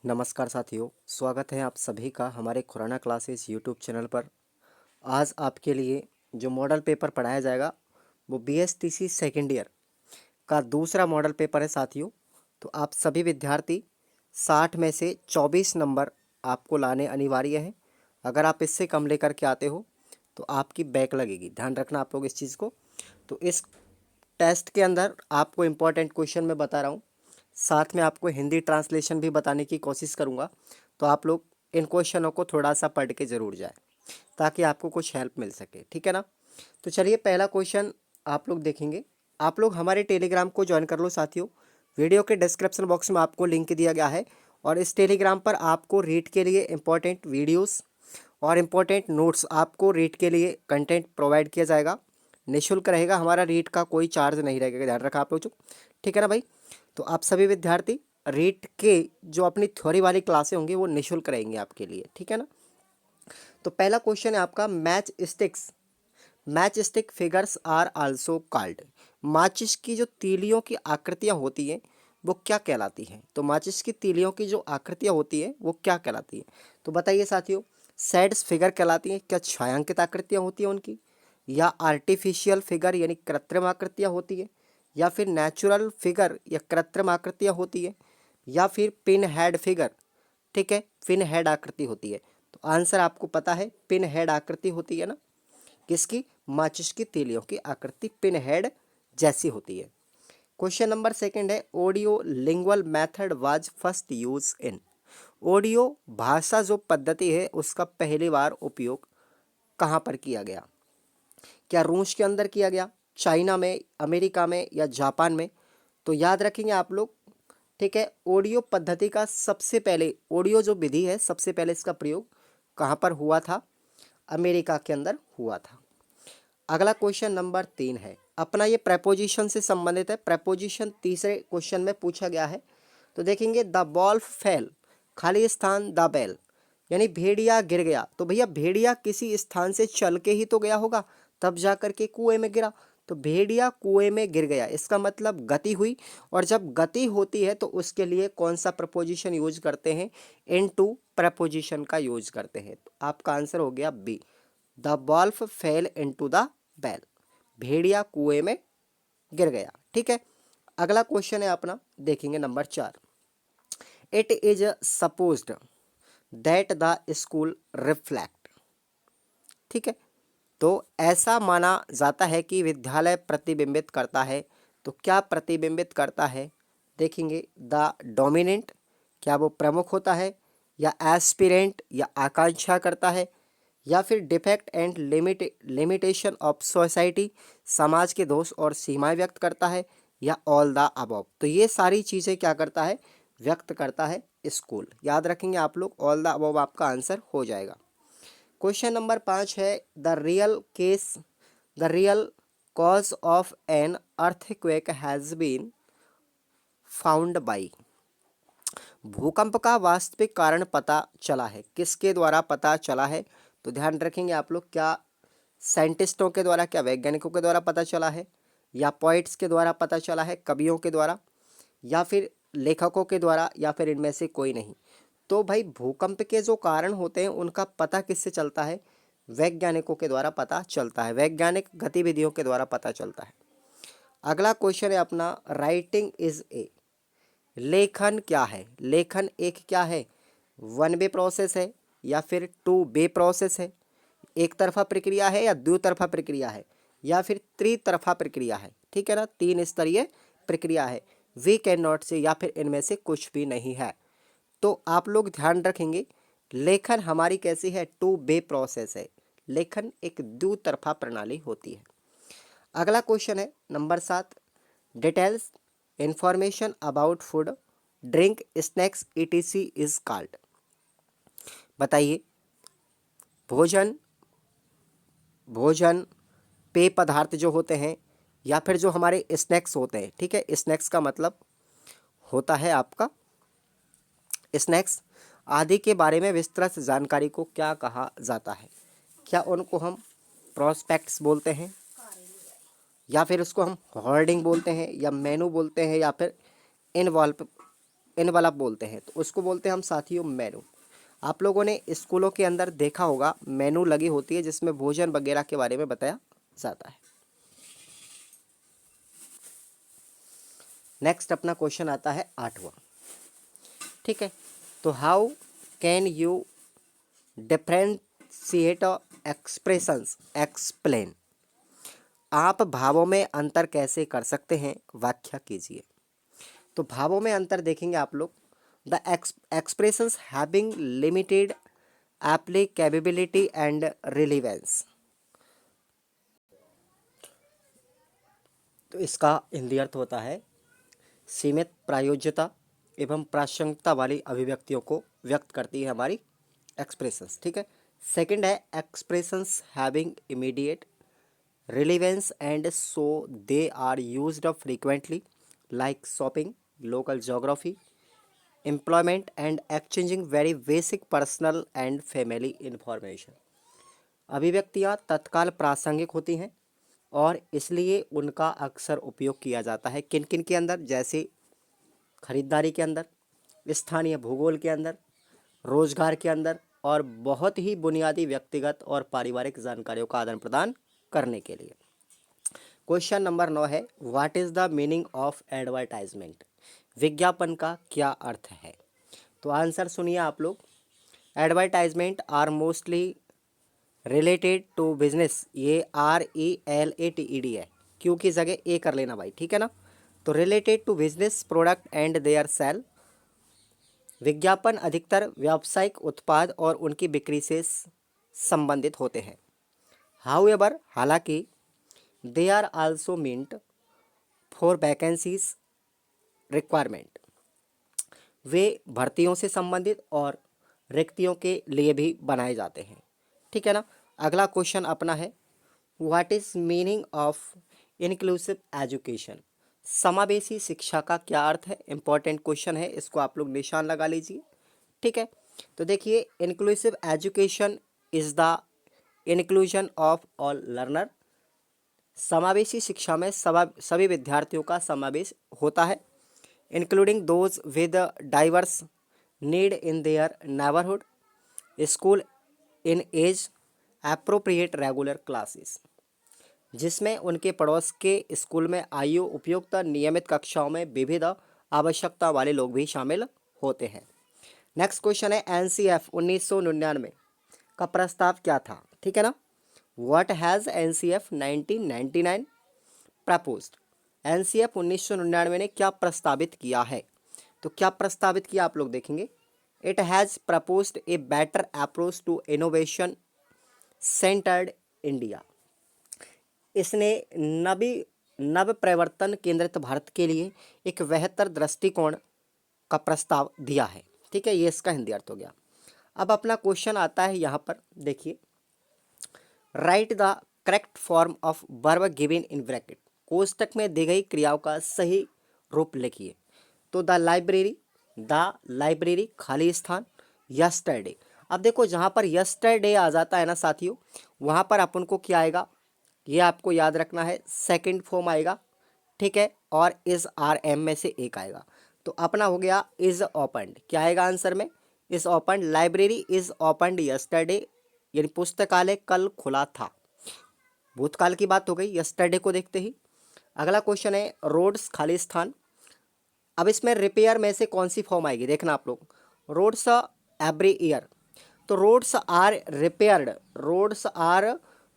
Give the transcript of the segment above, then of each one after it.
नमस्कार साथियों, स्वागत है आप सभी का हमारे खुराना क्लासेस यूट्यूब चैनल पर। आज आपके लिए जो मॉडल पेपर पढ़ाया जाएगा वो बीएसटीसी सेकेंड ईयर का दूसरा मॉडल पेपर है साथियों। तो आप सभी विद्यार्थी 60 में से 24 नंबर आपको लाने अनिवार्य हैं। अगर आप इससे कम लेकर के आते हो तो आपकी बैक लगेगी, ध्यान रखना आप लोग इस चीज़ को। तो इस टेस्ट के अंदर आपको इम्पोर्टेंट क्वेश्चन मैं बता रहा हूँ, साथ में आपको हिंदी ट्रांसलेशन भी बताने की कोशिश करूँगा। तो आप लोग इन क्वेश्चनों को थोड़ा सा पढ़ के ज़रूर जाए ताकि आपको कुछ हेल्प मिल सके, ठीक है ना। तो चलिए पहला क्वेश्चन आप लोग देखेंगे। आप लोग हमारे टेलीग्राम को ज्वाइन कर लो साथियों। वीडियो के डिस्क्रिप्शन बॉक्स में आपको लिंक दिया गया है और इस टेलीग्राम पर आपको रीड के लिए इम्पोर्टेंट वीडियोस और इम्पोर्टेंट नोट्स, आपको रीड के लिए कंटेंट प्रोवाइड किया जाएगा। निःशुल्क रहेगा, हमारा रीड का कोई चार्ज नहीं रहेगा, ध्यान रखा आप लोग, ठीक है ना भाई। तो आप सभी विद्यार्थी रीड के जो अपनी थ्योरी वाली क्लासें होंगी वो निःशुल्क रहेंगी आपके लिए, ठीक है ना। तो पहला क्वेश्चन है आपका, match stick figures are also called. माचिस की जो तीलियों की आकृतियां होती हैं वो क्या कहलाती हैं। तो माचिस की तीलियों की जो आकृतियां होती हैं वो क्या कहलाती हैं। तो बताइए साथियों, शेड्स फिगर कहलाती हैं, क्या छायांकित आकृतियां होती हैं उनकी, या आर्टिफिशियल फिगर यानी कृत्रिम आकृतियां होती है, या फिर नेचुरल फिगर या कृत्रिम आकृतियां होती है, या फिर पिन हेड फिगर, ठीक है, पिन हेड आकृति होती है। तो आंसर आपको पता है, पिन हेड आकृति होती है ना, किसकी, माचिस की तीलियों की आकृति पिन हेड जैसी होती है। क्वेश्चन नंबर सेकंड है, audio lingual method was first use in. Audio भाषा जो पद्धति है उसका पहली बार उपयोग कहाँ पर किया गया। क्या रूस के अंदर किया गया, चाइना में, अमेरिका में, या जापान में। तो याद रखेंगे आप लोग, ठीक है। ऑडियो पद्धति का सबसे पहले, ऑडियो जो विधि है सबसे पहले इसका प्रयोग कहाँ पर हुआ था, अमेरिका के अंदर हुआ था। अगला क्वेश्चन नंबर 3 है अपना, ये प्रेपोजिशन से संबंधित है। प्रेपोजिशन तीसरे क्वेश्चन में पूछा गया है। तो देखेंगे, द वॉल्फ फेल, खाली स्थान द बेल, यानी भेड़िया गिर गया। तो भैया भेड़िया किसी स्थान से चल के ही तो गया होगा, तब जा कर के कुएं में गिरा। तो भेड़िया कुएं में गिर गया, इसका मतलब गति हुई। और जब गति होती है तो उसके लिए कौन सा प्रपोजिशन यूज करते हैं, इनटू प्रपोजिशन का यूज करते हैं। तो आपका आंसर हो गया B, the wolf fell into the bell, भेड़िया कुएं में गिर गया, ठीक है। अगला क्वेश्चन है अपना, देखेंगे number 4, it is supposed that the school reflect, ठीक है। तो ऐसा माना जाता है कि विद्यालय प्रतिबिंबित करता है। तो क्या प्रतिबिंबित करता है, देखेंगे, द डोमिनेंट, क्या वो प्रमुख होता है, या एस्पिरेंट या आकांक्षा करता है, या फिर defect and limitation of society, समाज के दोष और सीमाएं व्यक्त करता है, या ऑल द अबव। तो ये सारी चीज़ें क्या करता है, व्यक्त करता है स्कूल। याद रखेंगे आप लोग, ऑल द अबव आपका आंसर हो जाएगा। क्वेश्चन नंबर 5 है, the real cause of an earthquake has been found by. भूकंप का वास्तविक कारण पता चला है, किसके द्वारा पता चला है। तो ध्यान रखेंगे आप लोग, क्या साइंटिस्टों के द्वारा, क्या वैज्ञानिकों के द्वारा पता चला है, या पोइट्स के द्वारा पता चला है, कवियों के द्वारा, या फिर लेखकों के द्वारा, या फिर इनमें से कोई नहीं। तो भाई भूकंप के जो कारण होते हैं उनका पता किससे चलता है, वैज्ञानिकों के द्वारा पता चलता है, वैज्ञानिक गतिविधियों के द्वारा पता चलता है। अगला क्वेश्चन है अपना, राइटिंग इज ए, लेखन क्या है। लेखन एक क्या है, वन वे प्रोसेस है, या फिर टू वे प्रोसेस है, एक तरफा प्रक्रिया है, या द्वितरफा प्रक्रिया है, या फिर त्रितरफा प्रक्रिया है, ठीक है ना, तीन स्तरीय प्रक्रिया है। वी कैन नॉट से, या फिर इनमें से कुछ भी नहीं है। तो आप लोग ध्यान रखेंगे, लेखन हमारी कैसी है, टू वे प्रोसेस है, लेखन एक द्वितरफा प्रणाली होती है। अगला क्वेश्चन है number 7, details information about food drink snacks etc is called. बताइए, भोजन भोजन पेय पदार्थ जो होते हैं, या फिर जो हमारे स्नैक्स होते हैं, ठीक है, स्नैक्स का मतलब होता है आपका स्नैक्स आदि के बारे में विस्तृत जानकारी को क्या कहा जाता है। क्या उनको हम प्रोस्पेक्ट्स बोलते हैं, या फिर उसको हम होर्डिंग बोलते हैं, या मेनू बोलते हैं, या फिर इनवॉल्व इनवलप बोलते हैं, तो उसको बोलते हैं हम साथियों मेनू। आप लोगों ने स्कूलों के अंदर देखा होगा मेनू लगी होती है जिसमें भोजन वगैरह के बारे में बताया जाता है। नेक्स्ट अपना क्वेश्चन आता है 8वां। ठीक है, तो how can you differentiate expressions explain. आप भावों में अंतर कैसे कर सकते हैं, व्याख्या कीजिए। तो भावों में अंतर देखेंगे आप लोग, the expressions having limited applicability and relevance. तो इसका हिंदी अर्थ होता है सीमित प्रायोज्यता एवं प्रासंगिकता वाली अभिव्यक्तियों को व्यक्त करती है हमारी एक्सप्रेशंस। ठीक है, सेकंड है expressions having immediate relevance and so they are used frequently like shopping, local geography, employment and exchanging very basic personal and family information. अभिव्यक्तियाँ तत्काल प्रासंगिक होती हैं और इसलिए उनका अक्सर उपयोग किया जाता है किन किन के अंदर, जैसे खरीदारी के अंदर, स्थानीय भूगोल के अंदर, रोजगार के अंदर और बहुत ही बुनियादी व्यक्तिगत और पारिवारिक जानकारियों का आदान प्रदान करने के लिए। क्वेश्चन नंबर 9 है what is the meaning of advertisement. विज्ञापन का क्या अर्थ है। तो आंसर सुनिए आप लोग। Advertisement are mostly related to business, ये RELATED है, क्यू की जगह ए कर लेना भाई, ठीक है ना। तो related to business product and their sale. विज्ञापन अधिकतर व्यावसायिक उत्पाद और उनकी बिक्री से संबंधित होते हैं। हाउएवर, हालांकि they are also meant for vacancies requirement, वे भर्तियों से संबंधित और रिक्तियों के लिए भी बनाए जाते हैं। ठीक है ना। अगला क्वेश्चन अपना है what is meaning of inclusive education. समावेशी शिक्षा का क्या अर्थ है। इंपॉर्टेंट क्वेश्चन है, इसको आप लोग निशान लगा लीजिए। ठीक है, तो देखिए inclusive education is the inclusion of all learner. समावेशी शिक्षा में सभी विद्यार्थियों का समावेश होता है, including those with diverse need in their neighbourhood school in age appropriate regular classes, जिसमें उनके पड़ोस के स्कूल में आयु उपयुक्त नियमित कक्षाओं में विविध आवश्यकता वाले लोग भी शामिल होते हैं। नेक्स्ट क्वेश्चन है NCF 1999 का प्रस्ताव क्या था। ठीक है ना। What has NCF 1999 proposed. NCF 1999 ने क्या प्रस्तावित किया है। तो क्या प्रस्तावित किया आप लोग देखेंगे। It has proposed a better approach to innovation centred India. इसने नव प्रवर्तन केंद्रित भारत के लिए एक बेहतर दृष्टिकोण का प्रस्ताव दिया है। ठीक है, ये इसका हिंदी अर्थ हो गया। अब अपना क्वेश्चन आता है यहाँ पर, देखिए write the correct form of verb given in bracket. कोष्टक में दी गई क्रियाओं का सही रूप लिखिए। तो द लाइब्रेरी खाली स्थान, यस्टरडे। अब देखो जहाँ पर यस्टरडे आ जाता है ना साथियों, वहाँ पर अपन को क्या आएगा, ये आपको याद रखना है, सेकंड फॉर्म आएगा। ठीक है, और इज RM में से एक आएगा। तो अपना हो गया इज ओपनड। क्या आएगा आंसर में, is opened. Library is opened yesterday, यानी पुस्तकालय कल खुला था। भूतकाल की बात हो गई यस्टरडे को देखते ही। अगला क्वेश्चन है रोड्स खाली स्थान। अब इसमें रिपेयर में से कौन सी फॉर्म आएगी देखना आप लोग। रोड्स एवरी ईयर, तो roads are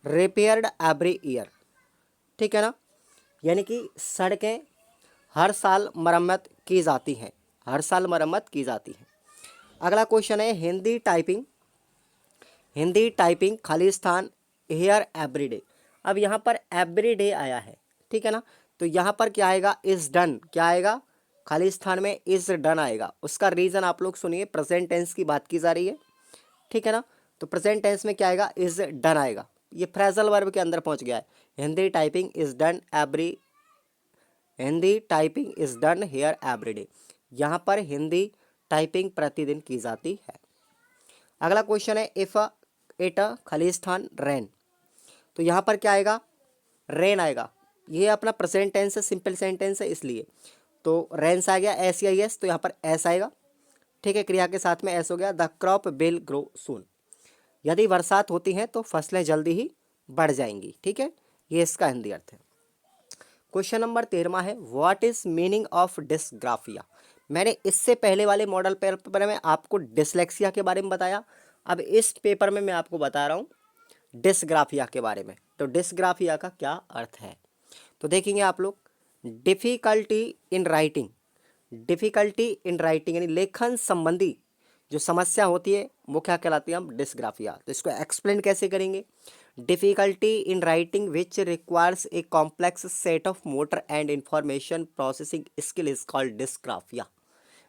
repaired every year. ठीक है ना, यानी कि सड़कें हर साल मरम्मत की जाती हैं, अगला क्वेश्चन है हिंदी टाइपिंग खाली स्थान हेयर एवरीडे। अब यहाँ पर एवरीडे आया है, ठीक है ना, तो यहाँ पर क्या आएगा, इज डन। क्या आएगा, खाली स्थान में इज डन आएगा। उसका रीज़न आप लोग सुनिए, प्रेजेंट टेंस की बात की जा रही है। ठीक है ना, तो प्रेजेंट टेंस में क्या आएगा, इज डन आएगा। ये फ्रेजल वर्ब के अंदर पहुंच गया है। Hindi typing is done here everyday. यहाँ पर हिंदी टाइपिंग प्रतिदिन की जाती है। अगला क्वेश्चन है इफ इट खाली स्थान रेन, तो यहाँ पर क्या आएगा, रेन आएगा। ये अपना प्रेजेंट टेंस है, सिंपल सेंटेंस है इसलिए। तो रेंस आ गया SEIS, तो यहाँ पर एस आएगा। ठीक है, क्रिया के साथ में एस हो गया। द क्रॉप विल ग्रो सून, यदि बरसात होती है तो फसलें जल्दी ही बढ़ जाएंगी। ठीक है, ये इसका हिंदी अर्थ है। क्वेश्चन नंबर 13 है, what is meaning of dysgraphia. मैंने इससे पहले वाले मॉडल पेपर में आपको डिसलेक्सिया के बारे में बताया, अब इस पेपर में मैं आपको बता रहा हूँ डिस्ग्राफिया के बारे में। तो डिस्ग्राफिया का क्या अर्थ है, तो देखेंगे आप लोग। Difficulty in writing, difficulty in writing यानी लेखन संबंधी जो समस्या होती है वो क्या कहलाती है, हम डिस्ग्राफिया। तो इसको एक्सप्लेन कैसे करेंगे। Difficulty in writing which requires a complex set of motor and information processing skill is called dysgraphia.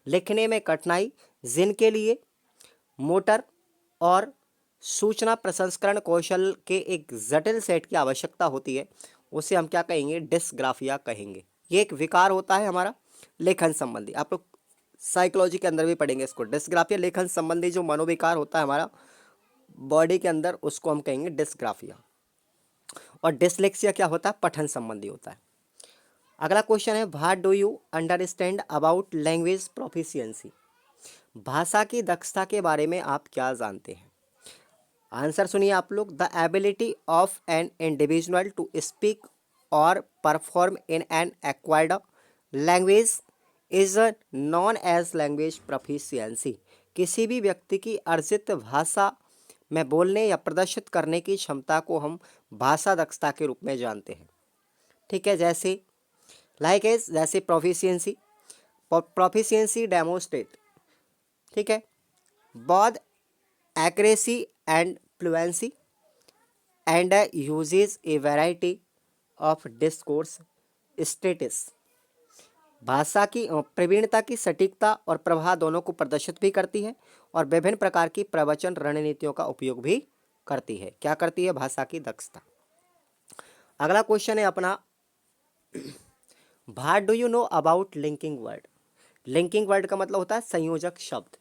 लिखने में कठिनाई जिनके लिए मोटर और सूचना प्रसंस्करण कौशल के एक जटिल सेट की आवश्यकता होती है, उसे हम क्या कहेंगे, डिस्ग्राफिया कहेंगे। ये एक विकार होता है हमारा लेखन संबंधी, आप लोग साइकोलॉजी के अंदर भी पढ़ेंगे इसको। डिस्ग्राफिया लेखन संबंधी जो मनोविकार होता है हमारा बॉडी के अंदर, उसको हम कहेंगे डिस्ग्राफिया। और डिसलेक्सिया क्या होता है, पठन संबंधी होता है। अगला क्वेश्चन है, what do you understand about language proficiency. भाषा की दक्षता के बारे में आप क्या जानते हैं। आंसर सुनिए आप लोग। The ability of an individual to speak और perform in an acquired language is known language proficiency. किसी भी व्यक्ति की अर्जित भाषा में बोलने या प्रदर्शित करने की क्षमता को हम भाषा दक्षता के रूप में जानते हैं। ठीक है, जैसे लाइक एज, जैसे प्रोफिशिएंसी, प्रोफिशिएंसी डेमोस्ट्रेट, ठीक है, both accuracy and fluency and uses a variety of discourse status। भाषा की प्रवीणता की सटीकता और प्रवाह दोनों को प्रदर्शित भी करती है और विभिन्न प्रकार की प्रवचन रणनीतियों का उपयोग भी करती है। क्या करती है, भाषा की दक्षता। अगला क्वेश्चन है अपना, what do you know about linking word. Linking word का मतलब होता है संयोजक शब्द।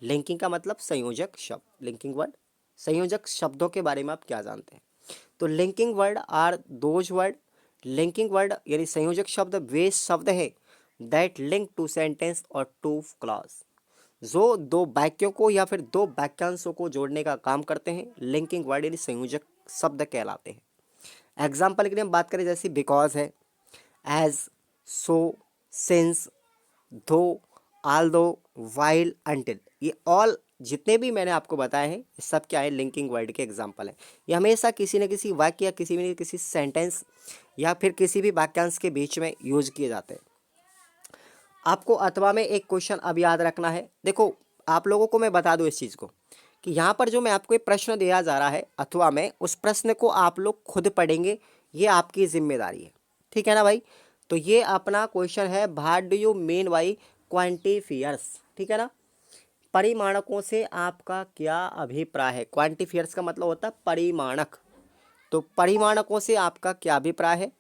लिंकिंग का मतलब संयोजक शब्द, लिंकिंग वर्ड, संयोजक शब्दों के बारे में आप क्या जानते हैं। तो linking word are those word, linking word यानी संयोजक शब्द वे शब्द है दैट लिंक टू सेंटेंस और टू क्लॉज, जो दो वाक्यों को या फिर दो वाक्यांशों को जोड़ने का काम करते हैं, लिंकिंग वर्ड यानी संयोजक शब्द कहलाते हैं। एग्जाम्पल के लिए हम बात करें, जैसे बिकॉज है, एज, सो, सिंस, दो, आल दो, वाइल, अंटिल, ये ऑल जितने भी मैंने आपको बताए हैं ये सब क्या है, लिंकिंग वर्ड के एग्जाम्पल है। ये हमेशा किसी न किसी वाक्य या किसी न किसी सेंटेंस या फिर किसी भी वाक्यांश के बीच में यूज किए जाते हैं। आपको अथवा में एक क्वेश्चन अब याद रखना है। देखो आप लोगों को मैं बता दूं इस चीज़ को कि यहाँ पर जो मैं आपको एक प्रश्न दिया जा रहा है अथवा में, उस प्रश्न को आप लोग खुद पढ़ेंगे, ये आपकी जिम्मेदारी है। ठीक है ना भाई। तो ये अपना क्वेश्चन है, what do you mean by quantifiers. ठीक है ना, परिमाणकों से आपका क्या अभिप्राय है। क्वांटिफियर्स का मतलब होता है परिमाणक, तो परिमाणकों से आपका क्या अभिप्राय है।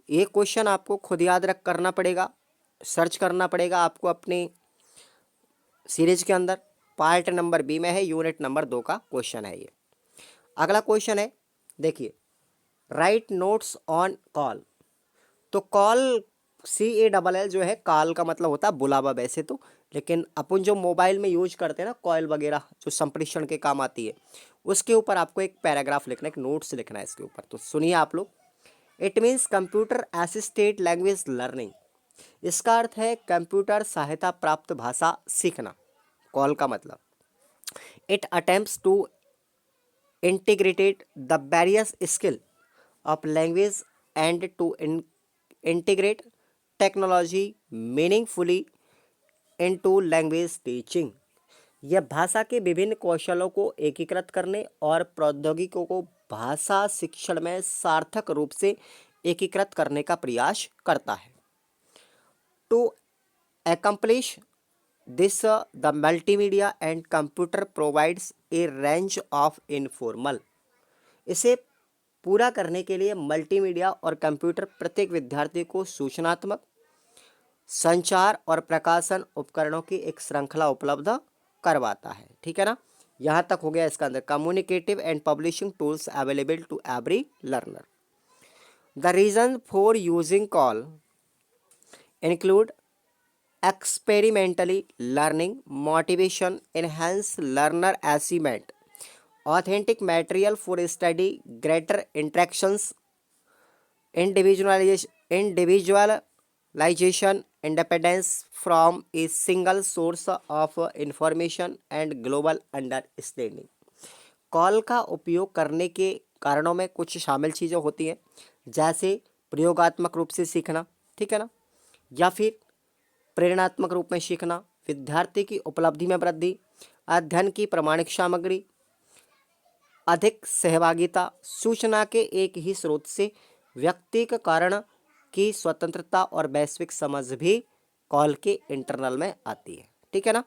ये क्वेश्चन आपको खुद याद रख करना पड़ेगा, सर्च करना पड़ेगा आपको अपनी सीरीज के अंदर। पार्ट नंबर बी में है, यूनिट नंबर 2 का क्वेश्चन है ये। अगला क्वेश्चन है, देखिए, राइट नोट्स ऑन कॉल। तो कॉल CALL जो है, कॉल का मतलब होता है बुलावा वैसे तो, लेकिन अपन जो मोबाइल में यूज करते हैं ना कॉल वगैरह जो संप्रेषण के काम आती है, उसके ऊपर आपको एक पैराग्राफ लिखना है, एक नोट्स लिखना है इसके ऊपर। तो सुनिए आप लोग। It means computer assisted language learning. इसका अर्थ है कंप्यूटर सहायता प्राप्त भाषा सीखना। कॉल का मतलब, it attempts to integrated the various skill of language and to integrate technology meaningfully into language teaching. यह भाषा के विभिन्न कौशलों को एकीकृत करने और प्रौद्योगिकियों को भाषा शिक्षण में सार्थक रूप से एकीकृत करने का प्रयास करता है। To accomplish this the multimedia and computer provides a range of informal। इसे पूरा करने के लिए मल्टीमीडिया और कंप्यूटर प्रत्येक विद्यार्थी को सूचनात्मक, संचार और प्रकाशन उपकरणों की एक श्रृंखला उपलब्ध करवाता है। ठीक है ना, यहाँ तक हो गया इसका अंदर। Communicative and publishing tools available to every learner. The reason for using CALL include experimentally learning, motivation, enhance learner achievement, authentic material for study, greater interactions, individualization, independence from a single source of information and global understanding। Call का उपयोग करने के कारणों में कुछ शामिल चीज़ें होती हैं, जैसे प्रयोगात्मक रूप से सीखना, ठीक है ना, या फिर प्रेरणात्मक रूप में सीखना, विद्यार्थी की उपलब्धि में वृद्धि, अध्ययन की प्रमाणिक सामग्री, अधिक सहभागिता, सूचना के एक ही स्रोत से व्यक्ति के कारण की स्वतंत्रता और वैश्विक समझ भी कॉल के इंटरनल में आती है, ठीक है ना।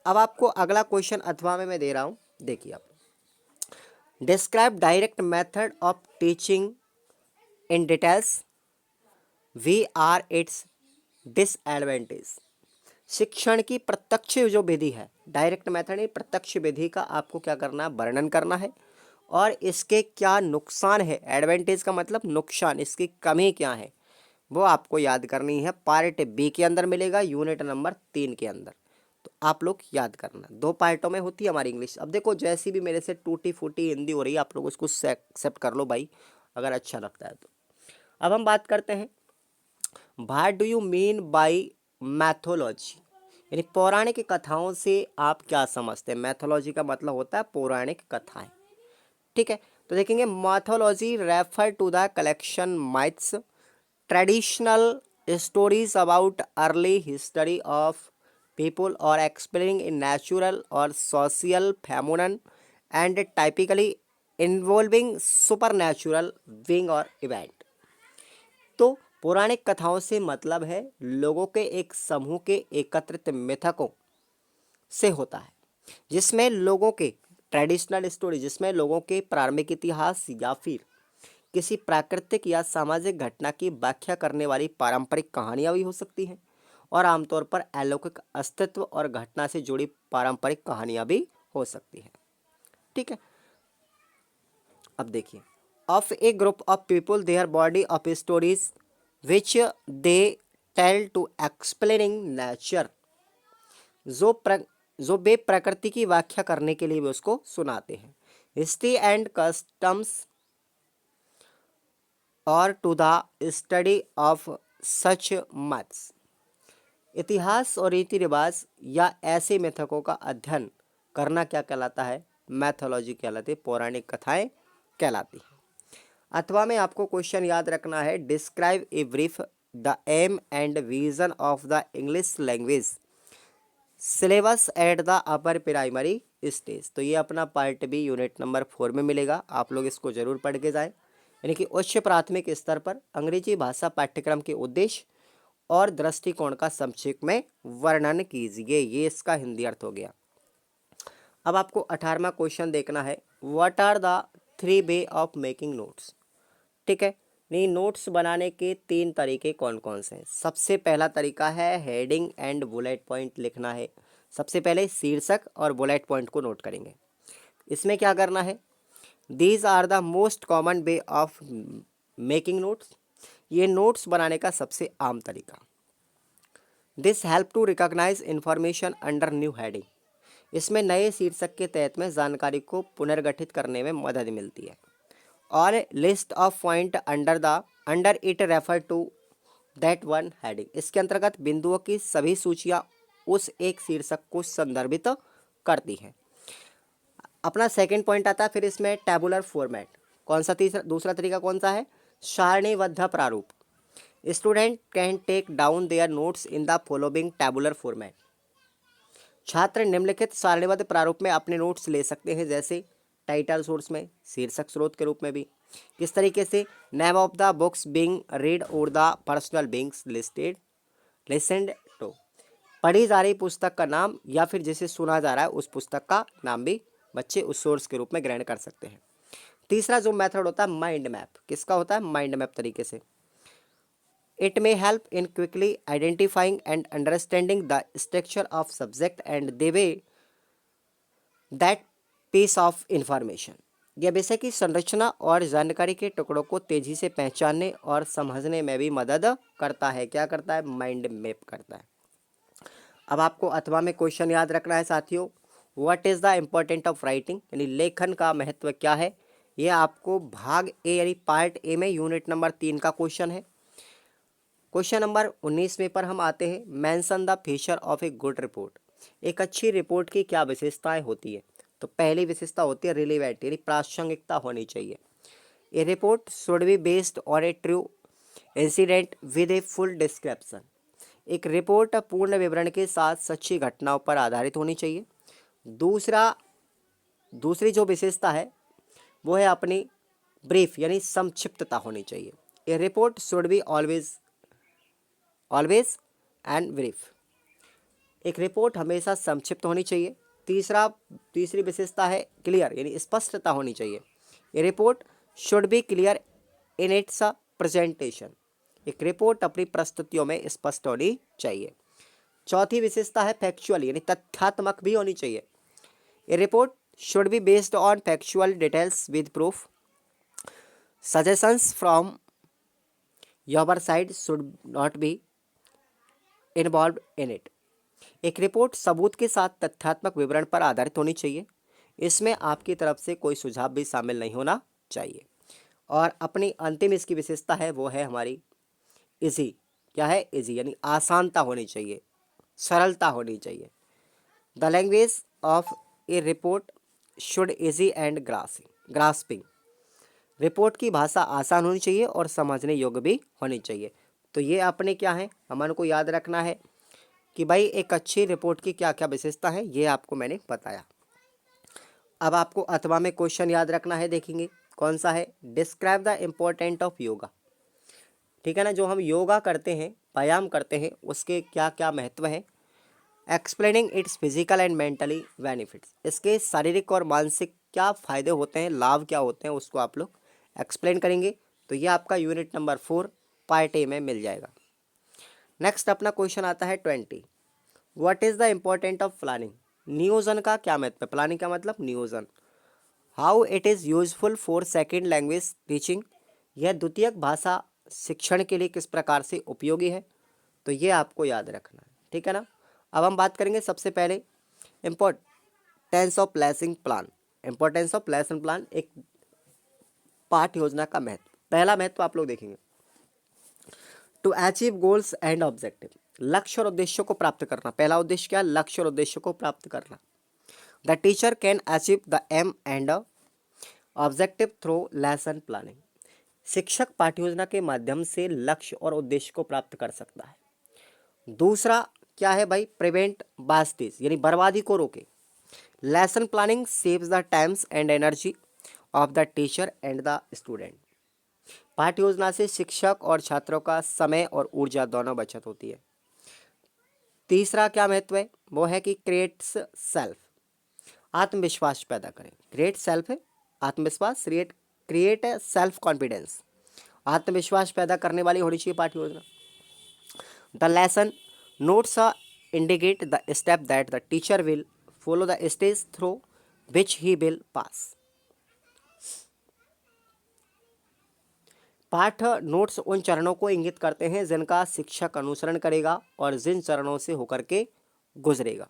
अब आपको अगला क्वेश्चन अथवा में मैं दे रहा हूं, देखिए आप, describe direct method of teaching in details, we are its disadvantage. शिक्षण की प्रत्यक्ष जो विधि है, डायरेक्ट मेथड है, प्रत्यक्ष विधि का आपको क्या करना है, वर्णन करना है, और इसके क्या नुकसान है, एडवांटेज का मतलब नुकसान, इसकी कमी क्या है, वो आपको याद करनी है। पार्ट बी के अंदर मिलेगा, यूनिट नंबर 3 के अंदर। तो आप लोग याद करना, 2 पार्टों में होती है हमारी इंग्लिश। अब देखो, जैसी भी मेरे से टूटी फूटी हिंदी हो रही है, आप लोग उसको एक्सेप्ट कर लो भाई, अगर अच्छा लगता है तो। अब हम बात करते हैं, what do you mean by mythology, यानी पौराणिक कथाओं से आप क्या समझते हैं। मैथोलॉजी का मतलब होता है पौराणिक कथाएं, ठीक है। तो देखेंगे, mythology refer to the collection myths, traditional stories about early history of people और एक्सप्लेनिंग इन नेचुरल और social phenomenon and typically involving supernatural being और इवेंट। तो पौराणिक कथाओं से मतलब है लोगों के एक समूह के एकत्रित मिथकों से होता है, जिसमें लोगों के ट्रेडिशनल स्टोरी, जिसमें लोगों के प्रारंभिक इतिहास या फिर किसी प्राकृतिक या सामाजिक घटना की व्याख्या करने वाली पारंपरिक कहानियां भी हो सकती हैं, और आमतौर पर अलौकिक अस्तित्व और घटना से जुड़ी पारंपरिक कहानियां भी हो सकती हैं, ठीक है। अब देखिए, of a group of people their body of stories which they tell to explaining nature, जो वे प्रकृति की व्याख्या करने के लिए भी उसको सुनाते हैं, हिस्ट्री एंड कस्टम्स और to the study of such myths. इतिहास और रीति रिवाज या ऐसे मिथकों का अध्ययन करना क्या कहलाता है, मैथोलॉजी कहलाती है, पौराणिक कथाएं कहलाती हैं। अथवा में आपको क्वेश्चन याद रखना है, describe a brief the aim and vision of the English language syllabus at the upper primary stage. तो ये अपना पार्ट बी यूनिट नंबर 4 में मिलेगा, आप लोग इसको जरूर पढ़ के जाएं। यानी कि उच्च प्राथमिक स्तर पर अंग्रेजी भाषा पाठ्यक्रम के उद्देश्य और दृष्टिकोण का संक्षेप में वर्णन कीजिए, ये इसका हिंदी अर्थ हो गया। अब आपको 18वां क्वेश्चन देखना है, what are the 3 way of making notes, ठीक है। नहीं, नोट्स बनाने के 3 तरीके कौन कौन से हैं। सबसे पहला तरीका है हेडिंग एंड बुलेट पॉइंट लिखना है। सबसे पहले शीर्षक और बुलेट पॉइंट को नोट करेंगे। इसमें क्या करना है, these are the most common way of making notes, ये नोट्स बनाने का सबसे आम तरीका। This help to recognise information under new heading, इसमें नए शीर्षक के तहत में जानकारी को पुनर्गठित करने में मदद मिलती है। और list of point under it refer to that one heading, इसके अंतर्गत बिंदुओं की सभी सूचियां उस एक शीर्षक को संदर्भित करती हैं। अपना सेकंड पॉइंट आता है फिर इसमें टैबुलर फॉर्मेट। कौन सा दूसरा तरीका कौन सा है, सारणीबद्ध प्रारूप। Student can take down their notes in the following tabular format, छात्र निम्नलिखित सारणीबद्ध प्रारूप में अपने नोट्स ले सकते हैं, जैसे टाइटल सोर्स में, शीर्षक स्रोत के रूप में भी। किस तरीके से, name of the books being read और the personal beings listened to, पढ़ी जा रही पुस्तक का नाम या फिर जिसे सुना जा रहा है उस पुस्तक का नाम भी बच्चे उस सोर्स के रूप में ग्रहण कर सकते हैं। तीसरा जो मेथड होता है माइंड मैप, किसका होता है, माइंड मैप तरीके से। It may help in quickly identifying and understanding the structure of subject and the way that piece of information, यह विषय की संरचना और जानकारी के टुकड़ों को तेजी से पहचानने और समझने में भी मदद करता है। क्या करता है, माइंड मैप करता है। अब आपको अथवा में क्वेश्चन याद रखना है साथियों, what is the important of writing, यानी लेखन का महत्व क्या है। ये आपको भाग ए यानी पार्ट ए में यूनिट नंबर 3 का क्वेश्चन है। क्वेश्चन नंबर 19 में पर हम आते हैं, mention the feature of a good report. एक अच्छी रिपोर्ट की क्या विशेषताएं होती है। तो पहली विशेषता होती है रिलेवेंट, यानी प्रासंगिकता होनी चाहिए। A report should be based on a true incident with a full description. एक रिपोर्ट पूर्ण विवरण के साथ सच्ची घटनाओं पर आधारित होनी चाहिए। दूसरी जो विशेषता है वो है अपनी ब्रीफ, यानी संक्षिप्तता होनी चाहिए। A report should be always and brief. एक रिपोर्ट हमेशा संक्षिप्त होनी चाहिए। तीसरी विशेषता है क्लियर, यानी स्पष्टता होनी चाहिए। A report should be clear in its presentation. एक रिपोर्ट अपनी प्रस्तुतियों में स्पष्ट होनी चाहिए। चौथी विशेषता है फैक्चुअल, यानी तथ्यात्मक भी होनी चाहिए। A report should be based on factual details with proof. Suggestions from your side should not be involve in it. एक रिपोर्ट सबूत के साथ तथ्यात्मक विवरण पर आधारित होनी चाहिए। इसमें आपकी तरफ से कोई सुझाव भी शामिल नहीं होना चाहिए। और अपनी अंतिम इसकी विशेषता है वो है हमारी इजी। क्या है? इजी, यानी आसानता होनी चाहिए, सरलता होनी चाहिए। The language of A report should easy and grasping. Report की भाषा आसान होनी चाहिए और समझने योग्य भी होनी चाहिए। तो ये अपने क्या है, हमारे को याद रखना है कि भाई एक अच्छी रिपोर्ट की क्या क्या विशेषता है, ये आपको मैंने बताया। अब आपको अथवा में क्वेश्चन याद रखना है, देखेंगे कौन सा है, describe the important of yoga. ठीक है ना, जो हम योगा करते हैं, व्यायाम करते हैं, उसके क्या क्या महत्व है। Explaining it's physical and mentally benefits. इसके शारीरिक और मानसिक क्या फ़ायदे होते हैं, लाभ क्या होते हैं, उसको आप लोग एक्सप्लेन करेंगे। तो ये आपका यूनिट नंबर 4 पार्ट ए में मिल जाएगा। नेक्स्ट अपना क्वेश्चन आता है 20, what is the important of planning. नियोजन का क्या महत्व है। प्लानिंग का मतलब नियोजन। How it is useful for second language teaching. यह द्वितीयक भाषा शिक्षण के लिए किस प्रकार से उपयोगी है। तो ये आपको याद रखना है, ठीक है ना। अब हम बात करेंगे सबसे पहले importance of lesson plan. Importance of lesson plan, एक पाठ योजना का महत्व। पहला महत्व आप लोग देखेंगे, to achieve goals and objective. लक्ष्य और उद्देश्यों को प्राप्त करना। पहला उद्देश्य क्या? लक्ष्य और उद्देश्य को प्राप्त करना। The teacher can achieve the aim and objective through lesson planning. शिक्षक पाठ्य योजना के माध्यम से लक्ष्य और उद्देश्य को प्राप्त कर सकता है। दूसरा क्या है भाई? प्रिवेंट वेस्टेज, यानी बर्बादी को रोके। Lesson planning saves the times and energy of the teacher and the student. पाठ्य योजना से शिक्षक और छात्रों का समय और ऊर्जा दोनों बचत होती है। तीसरा क्या महत्व है? वो है कि क्रिएट्स सेल्फ, आत्मविश्वास पैदा करें। क्रिएट सेल्फ है आत्मविश्वास, क्रिएट सेल्फ कॉन्फिडेंस, आत्मविश्वास पैदा करने वाली होनी चाहिए पाठ्य योजना। The lesson notes indicate the step that the teacher will follow the stage through which he will pass. पाठ नोट्स उन चरणों को इंगित करते हैं जिनका शिक्षक अनुसरण करेगा और जिन चरणों से होकर के गुजरेगा।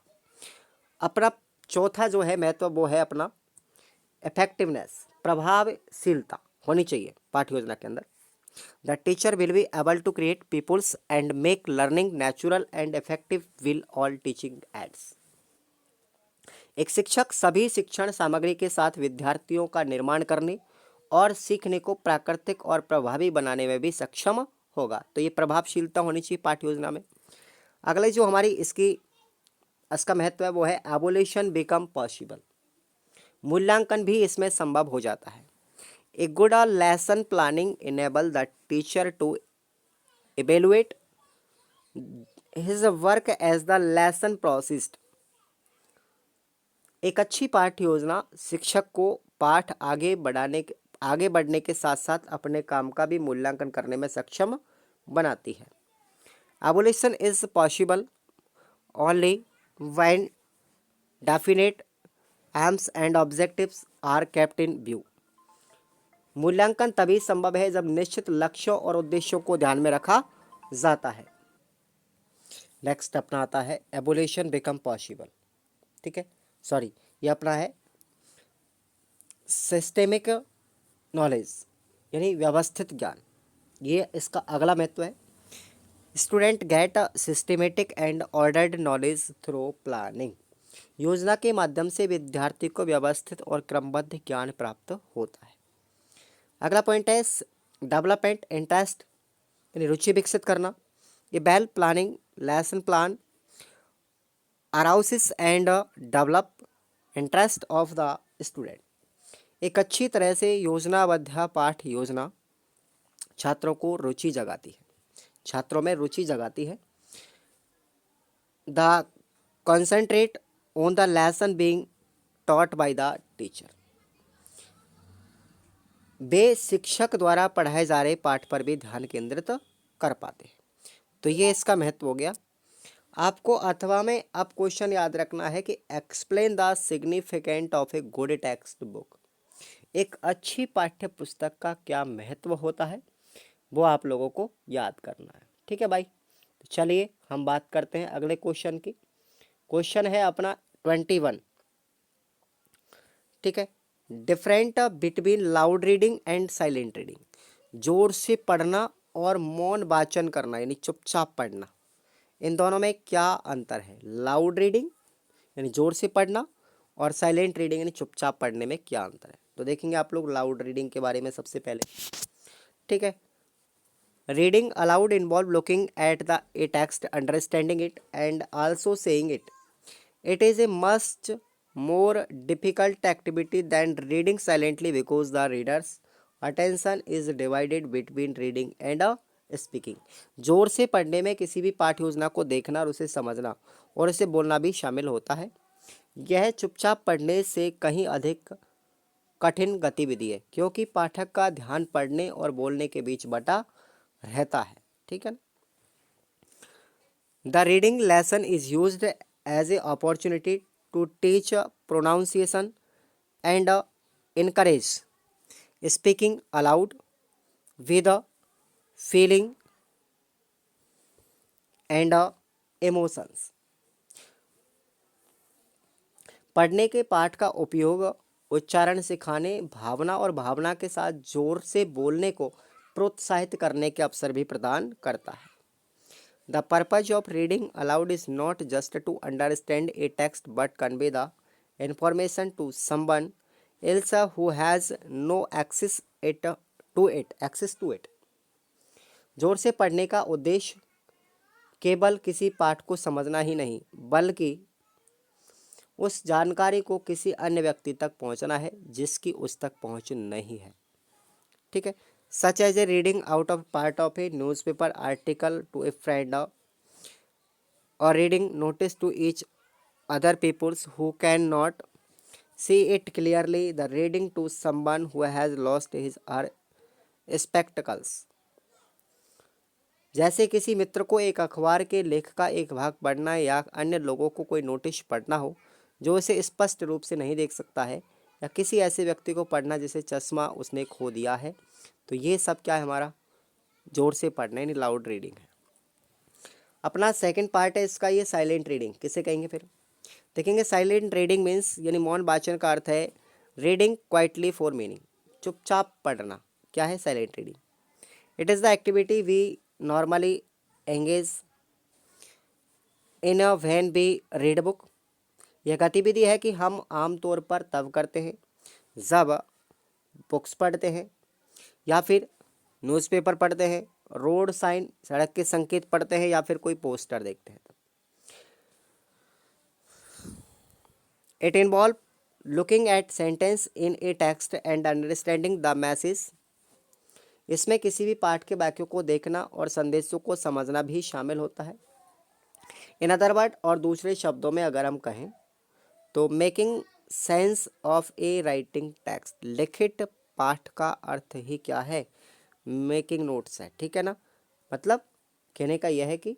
अपना चौथा जो है महत्व वो है अपना इफेक्टिवनेस, प्रभावशीलता होनी चाहिए पाठ्य योजना के अंदर। The teacher will be able to create peoples and make learning natural and effective will all teaching aids. एक शिक्षक सभी शिक्षण सामग्री के साथ विद्यार्थियों का निर्माण करने और सीखने को प्राकृतिक और प्रभावी बनाने में भी सक्षम होगा। तो ये प्रभावशीलता होनी चाहिए पाठ्य योजना में। अगले जो हमारी इसका महत्व है वो है एवोल्यूशन बिकम पॉसिबल। मूल्यांकन भी इसमें संभव हो जाता है। A good lesson planning enable the teacher to evaluate his work as the lesson processed. एक अच्छी पाठ्य योजना शिक्षक को पाठ आगे बढ़ने के साथ साथ अपने काम का भी मूल्यांकन करने में सक्षम बनाती है। Evolution is possible only when definite aims and objectives are kept in view. मूल्यांकन तभी संभव है जब निश्चित लक्ष्यों और उद्देश्यों को ध्यान में रखा जाता है। नेक्स्ट अपना आता है एबोल्यूशन बिकम पॉसिबल, ठीक है, सॉरी ये अपना है सिस्टेमिक नॉलेज यानी व्यवस्थित ज्ञान, ये इसका अगला महत्व है। Student get a systematic and ordered knowledge through planning, योजना के माध्यम से विद्यार्थी को व्यवस्थित और क्रमबद्ध ज्ञान प्राप्त होता है। अगला पॉइंट है डेवलपमेंट इंटरेस्ट यानी रुचि विकसित करना। ये well planning lesson plan arouses and develop interest of the student, एक अच्छी तरह से योजनाबद्ध पाठ योजना छात्रों को रुचि जगाती है, छात्रों में रुचि जगाती है। The concentrate on the lesson being taught by the teacher, वे शिक्षक द्वारा पढ़ाए जा रहे पाठ पर भी ध्यान केंद्रित कर पाते हैं। तो ये इसका महत्व हो गया। आपको अथवा में अब क्वेश्चन याद रखना है कि explain the significant of a good text book, एक अच्छी पाठ्य पुस्तक का क्या महत्व होता है वो आप लोगों को याद करना है, ठीक है भाई। तो चलिए हम बात करते हैं अगले क्वेश्चन की। क्वेश्चन है अपना 21, ठीक है, different between loud reading and silent reading, जोर से पढ़ना और मौन वाचन करना यानी चुपचाप पढ़ना, इन दोनों में क्या अंतर है। लाउड रीडिंग यानी जोर से पढ़ना और साइलेंट रीडिंग यानी चुपचाप पढ़ने में क्या अंतर है। तो देखेंगे आप लोग लाउड रीडिंग के बारे में सबसे पहले, ठीक है। Reading allowed involve looking at the A text, understanding it and also saying it. It is A must more difficult activity than reading silently because the reader's attention is divided between reading and speaking। जोर से पढ़ने में किसी भी पाठ योजना को देखना और उसे समझना और उसे बोलना भी शामिल होता है। यह चुपचाप पढ़ने से कहीं अधिक कठिन गतिविधि है क्योंकि पाठक का ध्यान पढ़ने और बोलने के बीच बटा रहता है, ठीक है ना। The reading lesson is used as a opportunity to teach pronunciation and encourage speaking aloud with feeling and emotions। पढ़ने के पाठ का उपयोग उच्चारण सिखाने, भावना और भावना के साथ जोर से बोलने को प्रोत्साहित करने के अवसर भी प्रदान करता है। The purpose of reading aloud is not just to understand a text but convey the information to someone else who has no access to it। जोर से पढ़ने का उद्देश्य केवल किसी पाठ को समझना ही नहीं बल्कि उस जानकारी को किसी अन्य व्यक्ति तक पहुंचना है जिसकी उस तक पहुंच नहीं है, ठीक है। Such as a reading out of part of a newspaper article to a friend or reading notice to each other peoples who cannot see it clearly, the reading to someone who has lost his or spectacles। जैसे किसी मित्र को एक अखबार के लेख का एक भाग पढ़ना या अन्य लोगों को कोई नोटिस पढ़ना हो जो उसे स्पष्ट रूप से नहीं देख सकता है, या किसी ऐसे व्यक्ति को पढ़ना जिसे चश्मा उसने खो दिया है। तो ये सब क्या है, हमारा जोर से पढ़ना यानी लाउड रीडिंग है। अपना सेकंड पार्ट है इसका, ये साइलेंट रीडिंग किसे कहेंगे फिर देखेंगे। साइलेंट रीडिंग मीन्स यानी मौन वाचन का अर्थ है रीडिंग क्वाइटली फॉर मीनिंग, चुपचाप पढ़ना क्या है silent reading. It is the activity we normally engage in when we read book, यह गतिविधि है कि हम आमतौर पर तब करते हैं जब बुक्स पढ़ते हैं या फिर न्यूज़पेपर पढ़ते हैं, रोड साइन सड़क के संकेत पढ़ते हैं या फिर कोई पोस्टर देखते हैं। It involve looking at sentence in A text and understanding the message, इसमें किसी भी पाठ के वाक्यों को देखना और संदेशों को समझना भी शामिल होता है। इन अदर वर्ड और दूसरे शब्दों में अगर हम कहें तो making sense of A writing text, लिखित पाठ का अर्थ ही क्या है, मेकिंग नोट्स है, ठीक है ना। मतलब कहने का यह है कि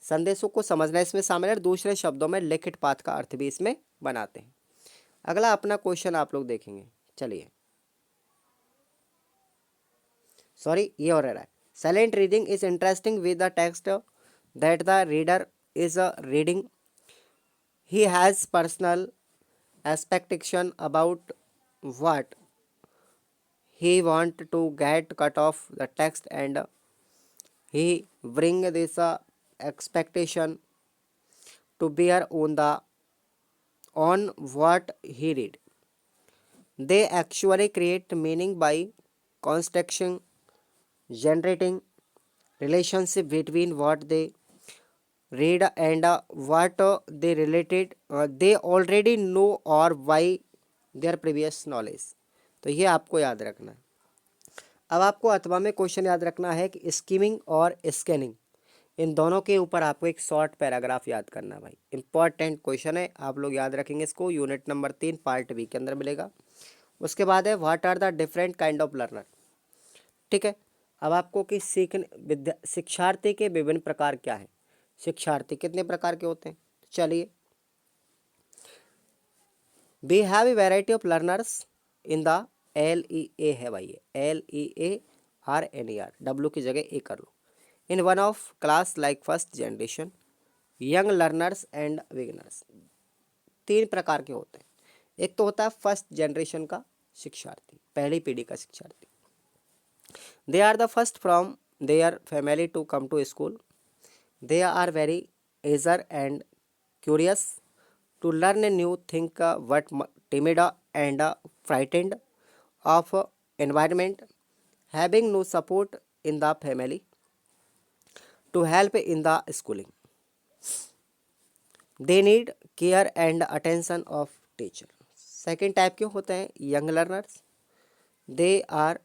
संदेशों को समझना इसमें शामिल है, दूसरे शब्दों में लिखित पाठ का अर्थ भी इसमें बनाते हैं। अगला अपना क्वेश्चन आप लोग देखेंगे, चलिए सॉरी ये और रहा है। Silent reading is interesting with the text that the reader is reading. He has personal expectation about what he want to get cut off the text, and he bring this expectation to bear on what he read. They actually create meaning by construction, generating relationship between what they read and what they already know or by their previous knowledge. तो ये आपको याद रखना है। अब आपको अथवा में क्वेश्चन याद रखना है कि स्कीमिंग और स्कैनिंग, इन दोनों के ऊपर आपको एक शॉर्ट पैराग्राफ याद करना है भाई। इंपॉर्टेंट क्वेश्चन है, आप लोग याद रखेंगे इसको। यूनिट नंबर 3 पार्ट बी के अंदर मिलेगा। उसके बाद है what are the different kind of learner. ठीक है, अब आपको कि शिक्षार्थी के विभिन्न प्रकार क्या है। शिक्षार्थी कितने प्रकार के होते हैं, तो चलिए, we have a variety of learners in the LEA है भाई, LEARNER, डब्ल्यू की जगह ए कर लो। In one of class like first generation, young learners and beginners. 3 प्रकार के होते हैं। एक तो होता है फर्स्ट जनरेशन का शिक्षार्थी, पहली पीढ़ी का शिक्षार्थी। They are the first from their family to come to school. They are very eager and curious to learn a new thing, but timid and frightened of environment, having no support in the family to help in the schooling. They need care and attention of teacher. Second type के होते हैं young learners. They are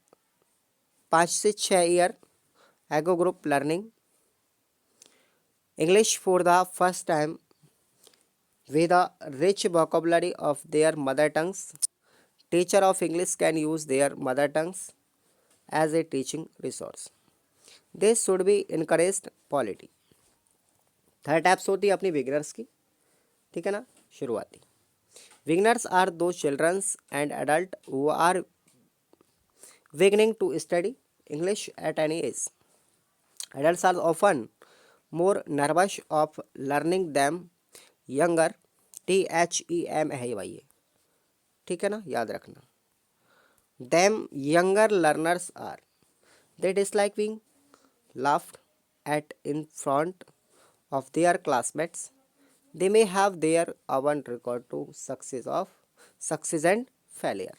5 से 6 year ago group learning English for the first time with a rich vocabulary of their mother tongues. Teacher of English can use their mother tongues as a teaching resource. They should be encouraged polity. Third types होती है अपनी beginners की, ठीक है ना, शुरुआती। Beginners are do childrens and adult who are beginning to study English at any age. Adults are often more nervous of learning them younger, THEM है भाई ये, ठीक है ना, याद रखना। them younger learners are, they dislike being laughed at in front of their classmates. They may have their own record to success and failure.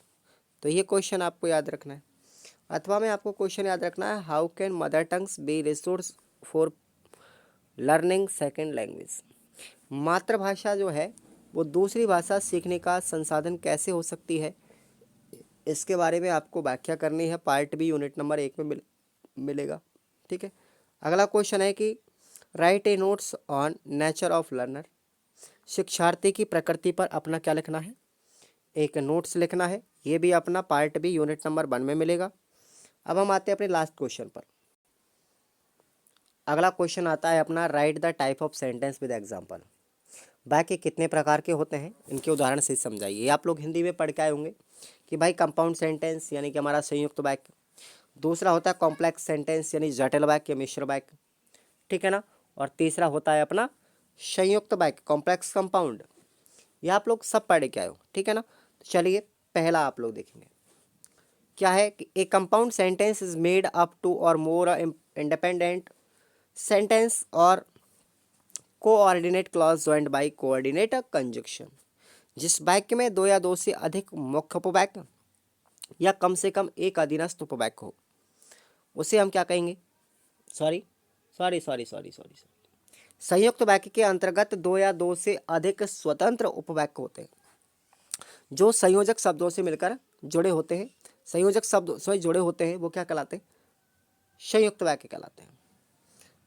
तो ये क्वेश्चन आपको याद रखना है। अथवा में आपको क्वेश्चन याद रखना है, how can mother tongues be resource for learning second language. मातृभाषा जो है वो दूसरी भाषा सीखने का संसाधन कैसे हो सकती है, इसके बारे में आपको व्याख्या करनी है। पार्ट बी यूनिट नंबर 1 में मिलेगा, ठीक है। अगला क्वेश्चन है कि right A notes on nature of learner. शिक्षार्थी की प्रकृति पर अपना क्या लिखना है, एक नोट्स लिखना है। ये भी अपना पार्ट बी यूनिट नंबर 1 में मिलेगा। अब हम आते हैं अपने लास्ट क्वेश्चन पर। अगला क्वेश्चन आता है अपना, right the type of sentence with example. वाक्य कितने प्रकार के होते हैं, इनके उदाहरण से समझाइए। आप लोग हिंदी में पढ़ के आए होंगे कि भाई कंपाउंड सेंटेंस यानी कि हमारा संयुक्त वाक्य, दूसरा होता है कॉम्प्लेक्स सेंटेंस यानी जटिल वाक्य, मिश्र वाक्य, ठीक है ना, और तीसरा होता है अपना संयुक्त वाक्य, कॉम्प्लेक्स कंपाउंड। ये आप लोग सब पढ़ के आए हो, ठीक है ना। तो चलिए पहला आप लोग देखेंगे क्या है कि a compound sentence is made up two और more independent sentence or coordinate clause joined by coordinate conjunction. जिस वाक्य में 2 या 2 से अधिक मुख्य उपवाक्य या कम से कम एक अधीनस्थ उपवाक्य हो, उसे हम क्या कहेंगे, सॉरी, संयुक्त वाक्य के अंतर्गत 2 या 2 से अधिक स्वतंत्र उपवाक्य होते हैं जो संयोजक शब्दों से मिलकर जुड़े होते हैं। संयोजक शब्द से जुड़े होते हैं वो क्या कहलाते हैं, संयुक्त वाक्य कहलाते हैं,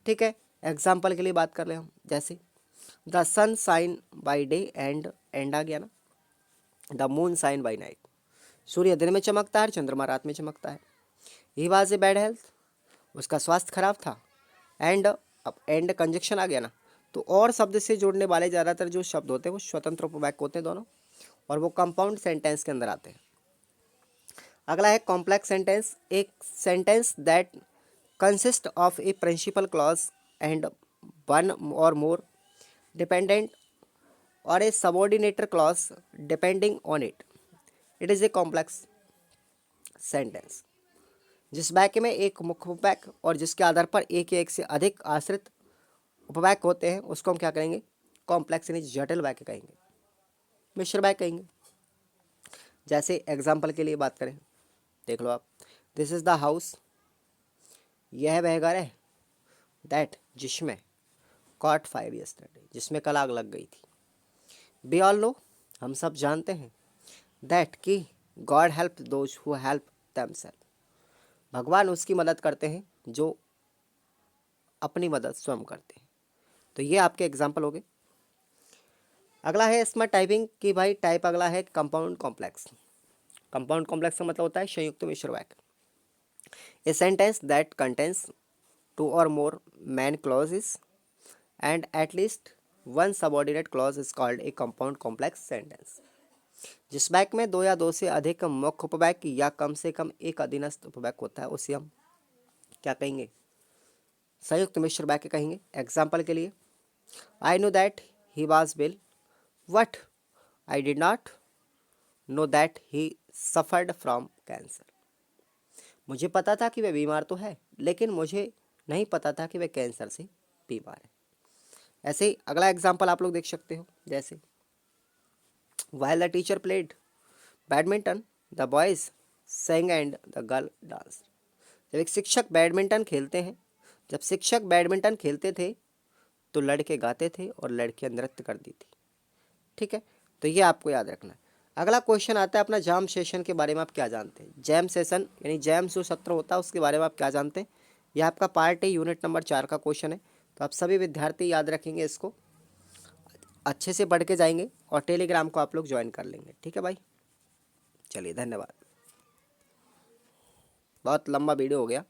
ठीक है। एग्जाम्पल के लिए बात कर ले हम, जैसे the sun shine by day and आ गया ना, the moon shine by night. सूर्य दिन में चमकता है, चंद्रमा रात में चमकता है। He was a bad health, उसका स्वास्थ्य खराब था। एंड, अब एंड कंजक्शन आ गया ना, तो और शब्द से जोड़ने वाले ज़्यादातर जो शब्द होते हैं वो स्वतंत्र उपवाक्य होते हैं दोनों, और वो कंपाउंड सेंटेंस के अंदर आते हैं। अगला है कॉम्प्लेक्स सेंटेंस, एक sentence that consist of a principal clause and one और मोर डिपेंडेंट और a subordinator clause depending on it, it is a complex sentence. जिस वाक्य में एक मुख्य उपवाक्य और जिसके आधार पर एक या एक से अधिक आश्रित उपवाक्य होते हैं उसको हम क्या कहेंगे? कॉम्प्लेक्स यानी जटिल वाक्य कहेंगे, मिश्र वाक्य कहेंगे। जैसे एग्जाम्पल के लिए बात करें, देख लो आप, दिस इज द हाउस, यह वह घर है, दैट जिसमें, कॉट फायर यस्टरडे जिसमें कल आग लग गई थी, वी ऑल नो हम सब जानते हैं, दैट कि God help those who help themselves भगवान उसकी मदद करते हैं जो अपनी मदद स्वयं करते हैं। तो ये आपके एग्जाम्पल हो गए। अगला है इसमें टाइपिंग की भाई, टाइप अगला है कंपाउंड कॉम्प्लेक्स। कंपाउंड कॉम्प्लेक्स का मतलब होता है संयुक्त मिश्र वाक्य। A sentence that contains two और more main clauses and at least one subordinate clause is called a compound complex sentence. जिस वाक्य में दो या दो से अधिक मुख्य उपवाक्य या कम से कम एक अधीनस्थ उपवाक्य होता है उसे हम क्या कहेंगे? संयुक्त मिश्र वाक्य कहेंगे। एग्जाम्पल के लिए, I know that he was well, what I did not know that he suffered from cancer. मुझे पता था कि वह बीमार तो है, लेकिन मुझे नहीं पता था कि वह कैंसर से बीमार है। ऐसे ही अगला एग्जाम्पल आप लोग देख सकते हो, जैसे while the teacher played badminton the boys sang and the girl dance. जब एक शिक्षक बैडमिंटन खेलते हैं, जब शिक्षक बैडमिंटन खेलते थे तो लड़के गाते थे और लड़कियां नृत्य करती थी। ठीक है, तो ये आपको याद रखना है। अगला क्वेश्चन आता है अपना जैम सेशन के बारे में आप क्या जानते हैं? जैम सेशन यानी जैम जो सत्र होता है उसके बारे में आप क्या जानते हैं? यह आपका पार्ट है, यूनिट नंबर 4 का क्वेश्चन है। तो आप सभी विद्यार्थी याद रखेंगे, इसको अच्छे से पढ़ के जाएंगे और टेलीग्राम को आप लोग ज्वाइन कर लेंगे। ठीक है भाई, चलिए धन्यवाद। बहुत लंबा वीडियो हो गया।